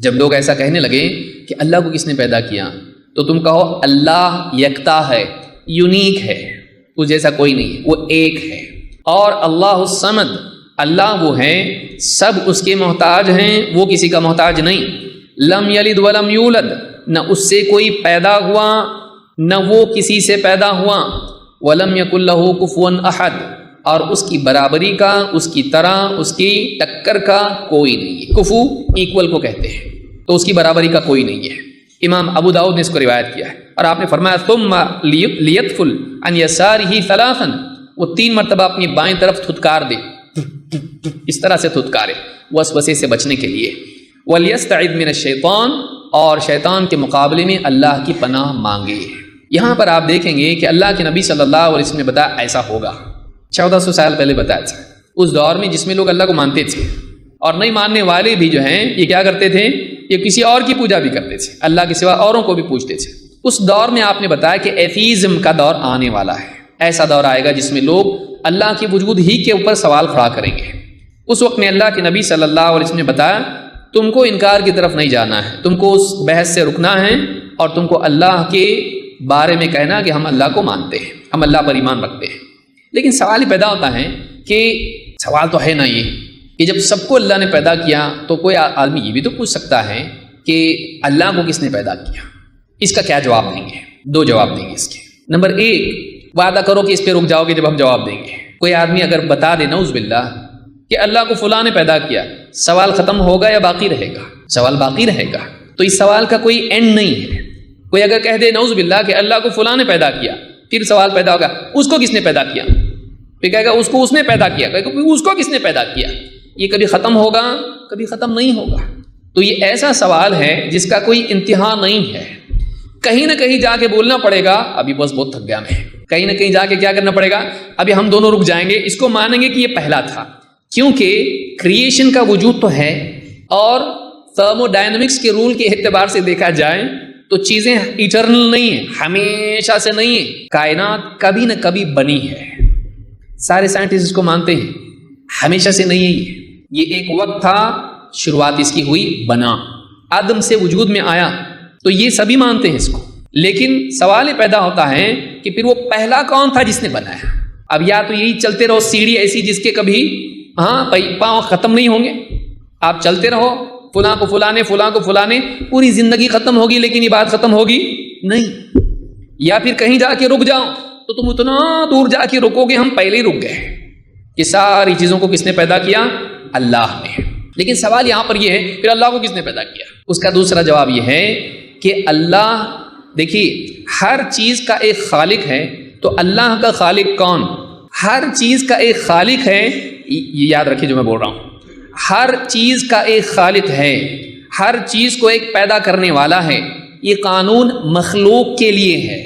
جب لوگ ایسا کہنے لگے کہ اللہ کو کس نے پیدا کیا، تو تم کہو اللہ یکتا ہے، یونیک ہے، اس جیسا کوئی نہیں ہے، وہ ایک ہے۔ اور اللہ الصمد، اللہ وہ ہے سب اس کے محتاج ہیں، وہ کسی کا محتاج نہیں۔ لم یلد ولم یولد، نہ اس سے کوئی پیدا ہوا نہ وہ کسی سے پیدا ہوا۔ ولم یکن لہ کفوا احد، اور اس کی برابری کا، اس کی طرح، اس کی ٹکر کا کوئی نہیں ہے۔ کفو ایکول کو کہتے ہیں، تو اس کی برابری کا کوئی نہیں ہے۔ امام ابو داؤد نے اس کو روایت کیا ہے، اور آپ نے فرمایا ثم لیتفل عن یسارہ ثلاثا، وہ 3 مرتبہ اپنی بائیں طرف تھتکار دے، اس طرح سے تھتکارے وسوسے سے بچنے کے لیے۔ ولیستعذ من الشیطان، اور شیطان کے مقابلے میں اللہ کی پناہ مانگے۔ یہاں پر آپ دیکھیں گے کہ اللہ کے نبی صلی اللہ علیہ وسلم نے بتایا ایسا ہوگا، 1400 سال پہلے بتایا تھا، اس دور میں جس میں لوگ اللہ کو مانتے تھے، اور نہیں ماننے والے بھی جو ہیں یہ کیا کرتے تھے، یہ کسی اور کی پوجا بھی کرتے تھے، اللہ کے سوا اوروں کو بھی پوجتے تھے۔ اس دور میں آپ نے بتایا کہ ایتھیزم کا دور آنے والا ہے، ایسا دور آئے گا جس میں لوگ اللہ کی وجود ہی کے اوپر سوال کھڑا کریں گے۔ اس وقت میں اللہ کے نبی صلی اللہ علیہ وسلم نے بتایا تم کو انکار کی طرف نہیں جانا ہے، تم کو اس بحث سے رکنا ہے، اور تم کو اللہ کے بارے میں کہنا کہ ہم اللہ کو مانتے ہیں، ہم اللہ پر ایمان رکھتے ہیں۔ لیکن سوال ہی پیدا ہوتا ہے کہ سوال تو ہے نا یہ کہ جب سب کو اللہ نے پیدا کیا تو کوئی آدمی یہ بھی تو پوچھ سکتا ہے کہ اللہ کو کس نے پیدا کیا۔ اس کا کیا جواب دیں گے؟ 2 جواب دیں گے اس کے۔ نمبر 1، وعدہ کرو کہ اس پہ رک جاؤ گے جب ہم جواب دیں گے۔ کوئی آدمی اگر بتا دے نعوذ باللہ کہ اللہ کو فلاں نے پیدا کیا، سوال ختم ہوگا یا باقی رہے گا؟ سوال باقی رہے گا، تو اس سوال کا کوئی اینڈ نہیں ہے۔ کوئی اگر کہہ دے نعوذ باللہ کہ اللہ کو فلاں نے پیدا کیا، پھر سوال پیدا ہوگا اس کو کس نے پیدا کیا، پھر کہے گا اس کو اس نے پیدا کیا، کہے گا اس کو کس نے پیدا کیا۔ یہ کبھی ختم ہوگا، کبھی ختم نہیں ہوگا۔ تو یہ ایسا سوال ہے جس کا کوئی انتہا نہیں ہے۔ کہیں نہ کہیں جا کے بولنا پڑے گا ابھی بس بہت تھک گیا میں، کہیں نہ کہیں جا کے کیا کرنا پڑے گا، ابھی ہم دونوں رک جائیں گے، اس کو مانیں گے کہ یہ پہلا تھا، کیونکہ کریشن کا وجود تو ہے، اور تھرمو ڈائنمکس کے رول کے اعتبار سے دیکھا جائے تو چیزیں ایٹرنل نہیں ہیں، ہمیشہ سے نہیں ہیں، کائنات کبھی نہ کبھی بنی ہے۔ سارے سائنٹسٹ اس کو مانتے ہیں، ہمیشہ سے نہیں ہے یہ ایک وقت تھا، شروعات اس کی ہوئی، بنا، عدم سے وجود میں آیا، تو یہ سبھی مانتے ہیں اس کو۔ لیکن سوال یہ پیدا ہوتا ہے کہ پھر وہ پہلا کون تھا جس نے بنایا؟ اب یا تو یہی چلتے رہو سیڑھی ایسی جس کے کبھی پاؤں ختم نہیں ہوں گے، آپ چلتے رہو، فلاں کو فلاں نے، فلاں کو فلاں نے، پوری زندگی ختم ہوگی لیکن یہ بات ختم ہوگی نہیں۔ یا پھر کہیں جا کے رک جاؤ تو تم اتنا دور جا کے رکو گے ہم پہلے ہی رک گئے کہ ساری چیزوں کو کس نے پیدا کیا؟ اللہ نے۔ لیکن سوال یہاں پر یہ ہے پھر اللہ کو کس نے پیدا کیا؟ اس کا دوسرا جواب یہ ہے کہ اللہ، دیکھیے ہر چیز کا ایک خالق ہے، تو اللہ کا خالق کون؟ ہر چیز کا ایک خالق ہے، یہ یاد رکھیے جو میں بول رہا ہوں، ہر چیز کا ایک خالق ہے، ہر چیز کو ایک پیدا کرنے والا ہے۔ یہ قانون مخلوق کے لیے ہے،